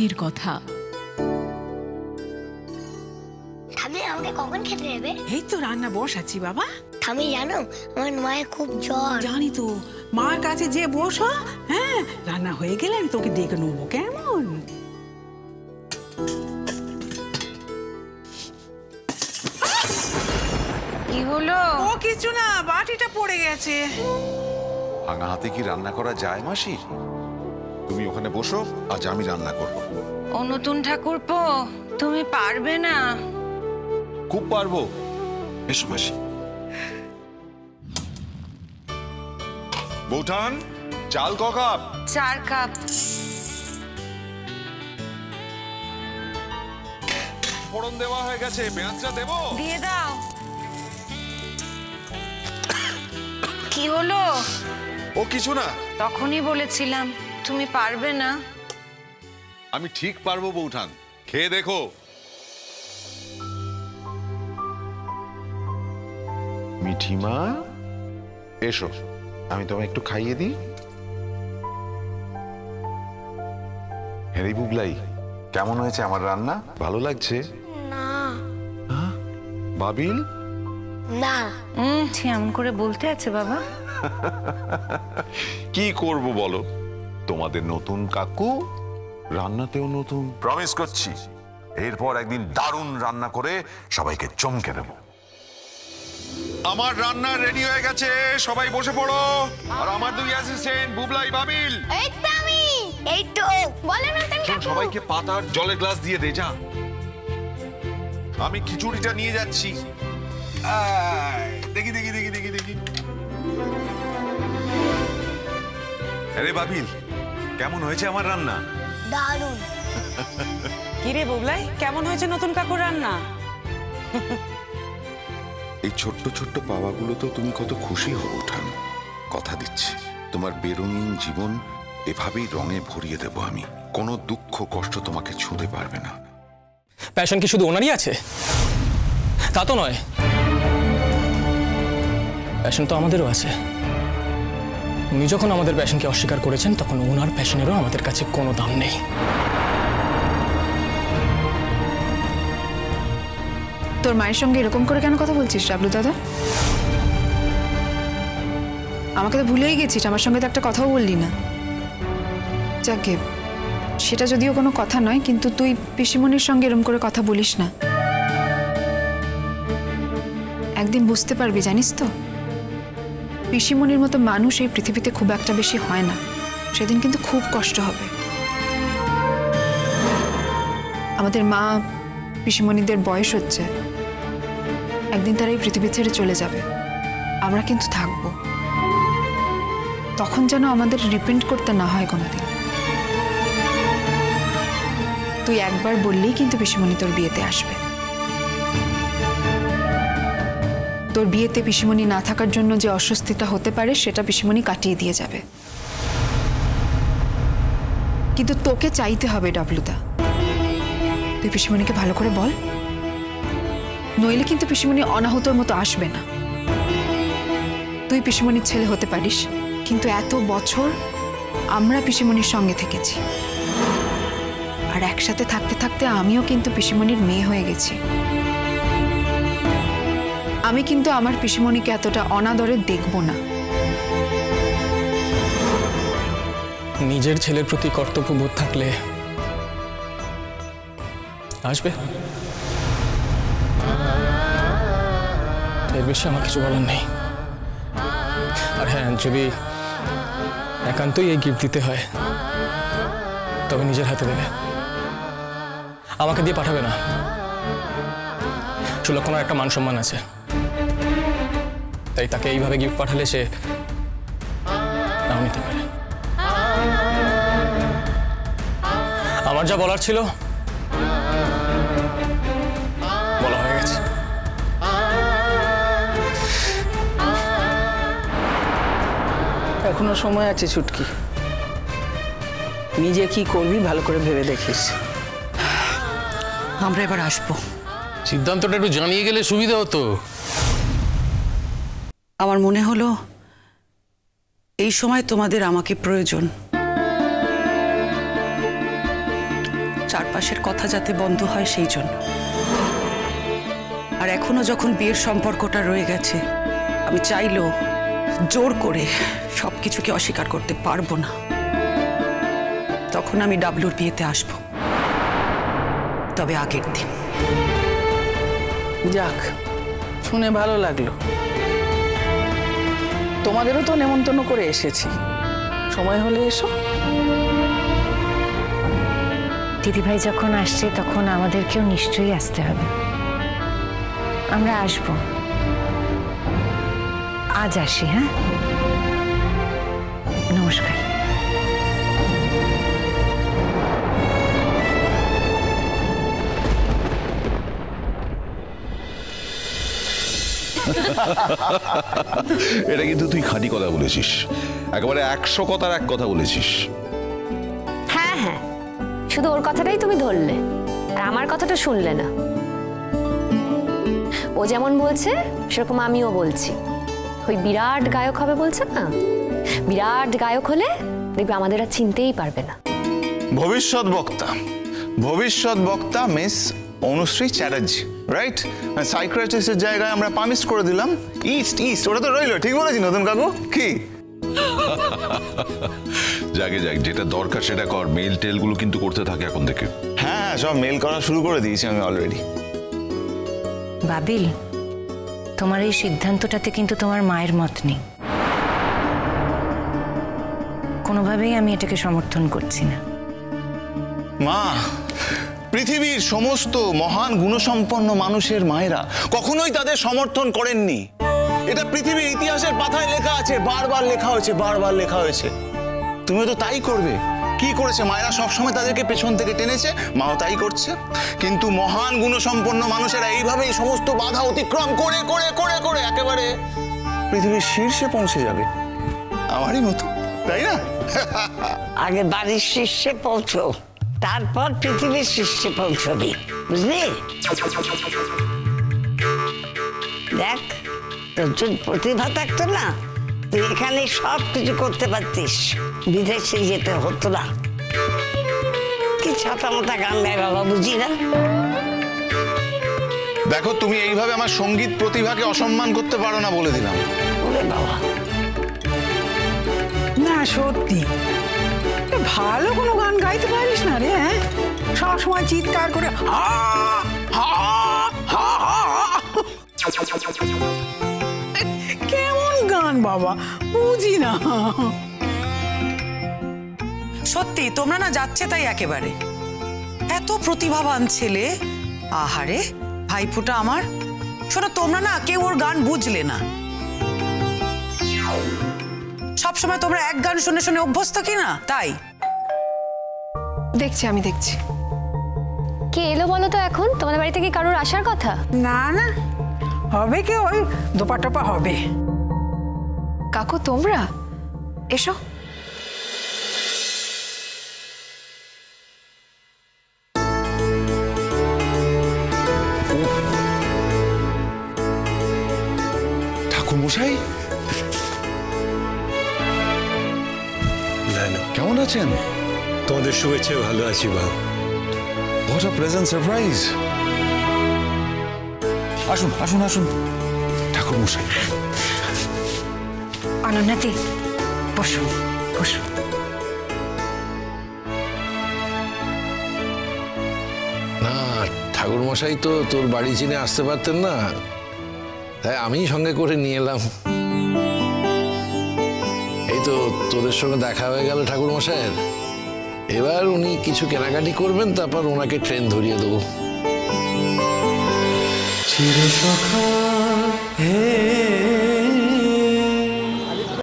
মনের কথা। ঠাম্মি আমাকে কখন খেতে দেবে? এই তো রান্না বসাচ্ছি বাবা। ঠাম্মি জানো আমার মায়ের খুব জ্বর। জানি তো, মার কাছে যে বসো। হ্যাঁ, রান্না হয়ে গেলে আমি তোকে ডেকে নেবো, কেমন? কি হলো? ও কিছু না, বাটিটা পড়ে গেছে। ভাঙা হাতে কি রান্না করা যায় মাসি? তুমি ওখানে বসো, আজ আমি রান্না করব। ও নতুন ঠাকুরপো, তুমি পারবে না? খুব পারবো। এসো মাসি। বৌঠান, চাল ক কাপ? 4 কাপ। ফোড়ন দেওয়া হয়ে গেছে, পেঁয়াজটা দেবো? দিয়ে দাও। কি হলো? ও কিছু না। তখনই বলেছিলাম তুমি পারবে না। আমি ঠিক পারবো বৌঠান, খেয়ে দেখো। মিঠিমা এসো, আমি তোমায় একটু খাইয়ে দিই। হ্যারি বুগলাই, কেমন হয়েছে আমার রান্না? ভালো লাগছে? না। বাবিল? না। এমন করে বলতে আছে বাবা? কি করব বলো, তোমাদের নতুন কাকু, রান্নাতেও নতুন। প্রমিস করছি এরপর একদিন দারুণ রান্না করে সবাইকে চমকে দেব। আমার রান্না রেডি হয়ে গেছে, সবাই বসে পড়ো। আর আমার 2 অ্যাসিস্ট্যান্ট বুবলাই, বাবিল। এই তো আমি। এই তো বলে না তুমি। সবাইকে পাতার জলের গ্লাস দিয়ে দে যা। আমি খিচুড়িটা নিয়ে যাচ্ছি। দেখি দেখি দেখি দেখি দেখি। আরে বাবিল, কেমন হয়েছে আমার রান্না? দারুণ। কিরে বুবলাই, কেমন হয়েছে নতুন কাকুর রান্না? এই ছোট্ট ছোট্ট পাওয়াগুলো তো তুমি কত খুশি হও ওঠান। কথা দিচ্ছি তোমার বেরঙিন জীবন এভাবেই রঙে ভরিয়ে দেব আমি। কোনো দুঃখ কষ্ট তোমাকে ছুঁতে পারবে না। প্যাশন কি শুধু ওনারই আছে? তা তো নয়, প্যাশন তো আমাদেরও আছে। উনি যখন আমাদের প্যাশনকে অস্বীকার করেছেন, তখন ওনার প্যাশনেরও আমাদের কাছে কোনো দাম নেই। তোর মায়ের সঙ্গে এরকম করে কেন কথা বলছিস ডাবলু দাদা? আমাকে তো ভুলেই গেছিস, আমার সঙ্গে তো একটা কথাও বললি না। যাকে সেটা যদিও কোনো কথা নয়, কিন্তু তুই পিসিমণির সঙ্গে এরকম করে কথা বলিস না। একদিন বুঝতে পারবি, জানিস তো, পিসিমণির মতো মানুষ এই পৃথিবীতে খুব একটা বেশি হয় না। সেদিন কিন্তু খুব কষ্ট হবে। আমাদের মা পিসিমণিদের বয়স হচ্ছে, একদিন তারা এই পৃথিবী ছেড়ে চলে যাবে, আমরা কিন্তু থাকবো। তখন যেন আমাদের রিপেন্ট করতে না হয় কোনোদিন। তুই একবার বললেই কিন্তু পিসিমণি তোর বিয়েতে আসবে। তোর বিয়েতে পিসিমণি না থাকার জন্য যে অস্বস্তিটা হতে পারে, সেটা পিসিমণি কাটিয়ে দিয়ে যাবে। কিন্তু তোকে চাইতে হবে ডাবলুদা। তুই পিসিমণিকে ভালো করে বল, নইলে কিন্তু পিসিমণি অনাহুতর মতো আসবে না। তুই পিসিমণির ছেলে হতে পারিস, কিন্তু এত বছর আমরা পিসিমণির সঙ্গে থেকেছি, আর একসাথে থাকতে থাকতে আমিও কিন্তু পিসিমণির মেয়ে হয়ে গেছি। আমি কিন্তু আমার পিসিমণিকে এতটা অনাদরে দেখব না। নিজের ছেলের প্রতি কর্তব্যবোধ থাকলে আসবে, এর বেশি আমার কিছু বলার নেই। আর হ্যাঁ, যদি একান্তই এই গিফট দিতে হয়, তবে নিজের হাতে দেবে, আমাকে দিয়ে পাঠাবে না। সুলক্ষণার একটা মান সম্মান আছে, তাই তাকে এইভাবে গিফট পাঠালে সে নাও নিতে পারে। আমার যা বলার ছিল বলা হয়ে গেছে। এখনো সময় আছে ছুটকি, নিজে কি করবি ভালো করে ভেবে দেখিস। আমরা এবার আসবো। সিদ্ধান্তটা একটু জানিয়ে গেলে সুবিধা হতো। আমার মনে হলো এই সময় তোমাদের আমাকে প্রয়োজন। চারপাশের কথা যাতে বন্ধ হয় সেই জন্য। আর এখনো যখন বিয়ের সম্পর্কটা রয়ে গেছে, আমি চাইলেও জোর করে সবকিছুকে অস্বীকার করতে পারবো না। তখন আমি ডাবলুর বিয়েতে আসব, তবে আগের দিন। যাক, শুনে ভালো লাগলো। তোমাদেরও তো নেমন্তন্ন করে এসেছি, সময় হলে এসো। দিদিভাই যখন আসছে তখন আমাদেরকেও নিশ্চয়ই আসতে হবে। আমরা আসব, আজ আসি। হ্যাঁ, নমস্কার। এটা কিন্তু তুই খাঁটি কথা বলেছিস, একেবারে 100 কথার এক কথা বলেছিস। হ্যাঁ হ্যাঁ, শুধু ওর কথাটাই তুমি ধরলে আর আমার কথাটা শুনলে না। ও যেমন বলছে সেরকম আমিও বলছি। ওই বিরাট গায়ক হবে বলছে না, বিরাট গায়ক হলে দেখবে আমাদের আর চিনতেই পারবে না। ভবিষ্যৎ বক্তা মিস অনুশ্রী চ্যাটার্জি, রাইট? সাইকিয়াট্রিস্টের জায়গায় আমরা পামিস্ট করে দিলাম ইস্ট। ওটা তো রইলো, ঠিক বলেছি নতুন কাকু? কি যাক, যেটা দরকার সেটা কর। মেল টেল গুলো কিন্তু করতে থাকে এখন থেকে। হ্যাঁ, সব মেল করা শুরু করে দিয়েছি আমি অলরেডি। বাবিল, তোমার এই সিদ্ধান্তটাতে কিন্তু তোমার মায়ের মত নেই। কোনোভাবেই আমি এটাকে সমর্থন করছি না। মা, পৃথিবীর সমস্ত মহান গুণসম্পন্ন মানুষের মায়েরা কখনোই তাদের সমর্থন করেননি। এটা পৃথিবীর ইতিহাসের পাতায় লেখা আছে, বারবার লেখা হয়েছে। তুমিও তো তাই করবে। কি করেছে মায়েরা? সবসময় তাদেরকে পেছন থেকে টেনেছে, মাও তাই করছে। কিন্তু মহান গুণসম্পন্ন মানুষেরা এইভাবেই সমস্ত বাধা অতিক্রম করে করে করে করে একেবারে পৃথিবীর শীর্ষে পৌঁছে যাবে, আমারই মতো, তাই না? আগে বাড়ির শীর্ষে পৌঁছো, তারপর পৃথিবীর শীর্ষে পৌঁছবি, বুঝলি? দেখ, তোর যদি প্রতিভা থাকতো না, তুই এখানে সব কিছু করতে পারতিস, বিদেশে যেতে হতো না। কি ছাতা মাথা গান গায় বাবা, বুঝি না। দেখো, তুমি এইভাবে আমার সঙ্গীত প্রতিভাকে অসম্মান করতে পারো না, বলে দিলাম। ওরে বাবা, না সত্যি ভালো কোনো গান গাইতে পারিস না রে। হ্যাঁ, সবসময় চিৎকার করে হা হা হা হা। কেমন গান বাবা, বুঝি না। সত্যি তোমরা না যাচ্ছে তাই একেবারে। এত প্রতিভাবান ছেলে, আহারে ভাইফোঁটা আমার। শোনো, তোমরা না কেউ ওর গান বুঝলে না। সবসময় তোমরা এক গান শুনে শুনে অভ্যস্ত কি না, তাই। দেখছি, আমি দেখছি। কে এলো বলো তো? এখন তোমাদের বাড়ি থেকে কারোর আসার কথা? না না, হবে কি ওই দোপা টোপা হবে। কাকু, তোমরা এসো। ঠাকুর মশাই, কেমন আছেন? তোমাদের শুভেচ্ছা। ভালো আছি বাবু। What a pleasant surprise! আসুন আসুন আসুন ঠাকুর মশাই। অনন্যাদি, বসো বসো। না, ঠাকুর মশাই তো তোর বাড়ি চিনে আসতে পারতেন না, তাই আমি সঙ্গে করে নিয়ে এলাম। এই তো তোদের সঙ্গে দেখা হয়ে গেল ঠাকুর মশাইয়ের। এবার উনি কিছু কেনাকাটি করবেন, তারপর ওনাকে ট্রেন ধরিয়ে দেবো। চির সখা হে